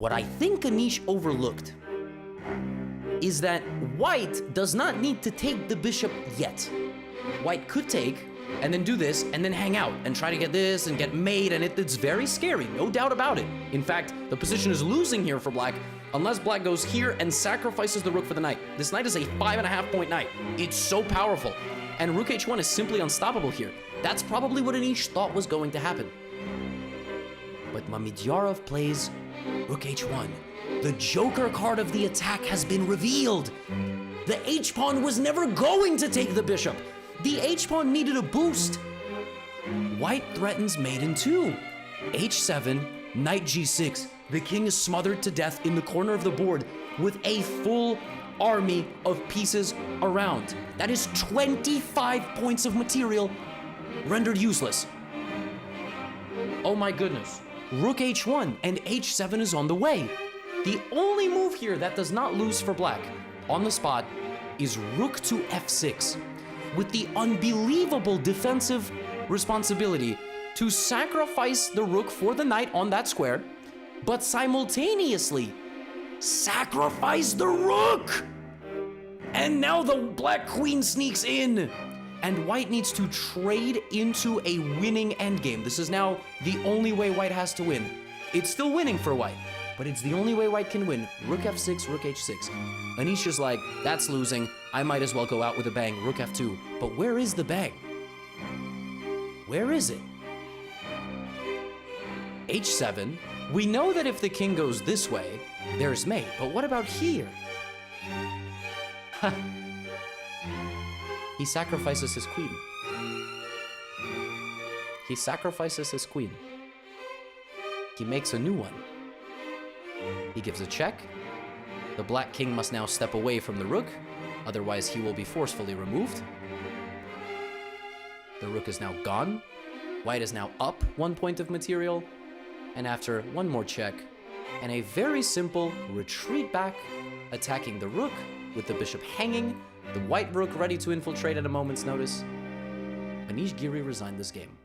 What I think Anish overlooked is that white does not need to take the bishop yet. White could take, and then do this, and then hang out, and try to get this, and get mate, and it's very scary, no doubt about it. In fact, the position is losing here for black, unless black goes here and sacrifices the rook for the knight. This knight is a 5.5 point knight. It's so powerful. And rook h1 is simply unstoppable here. That's probably what Anish thought was going to happen. But Mamedyarov plays rook h1. The joker card of the attack has been revealed. The h-pawn was never going to take the bishop. The h-pawn needed a boost. White threatens mate in 2. h7, knight g6. The king is smothered to death in the corner of the board with a full army of pieces around. That is 25 points of material rendered useless. Oh my goodness. Rook h1 and h7 is on the way. The only move here that does not lose for black on the spot is rook to f6, with the unbelievable defensive responsibility to sacrifice the rook for the knight on that square, but simultaneously sacrifice the rook! And now the black queen sneaks in, and white needs to trade into a winning endgame. This is now the only way white has to win. It's still winning for white, but it's the only way white can win. Rook f6, rook h6. Anish is like, that's losing. I might as well go out with a bang. Rook f2. But where is the bang? Where is it? h7. We know that if the king goes this way, there's mate. But what about here? He sacrifices his queen. He sacrifices his queen. He makes a new one. He gives a check. The black king must now step away from the rook, otherwise he will be forcefully removed. The rook is now gone. White is now up 1 point of material, and after one more check, and a very simple retreat back, attacking the rook with the bishop hanging, the white rook ready to infiltrate at a moment's notice, Anish Giri resigned this game.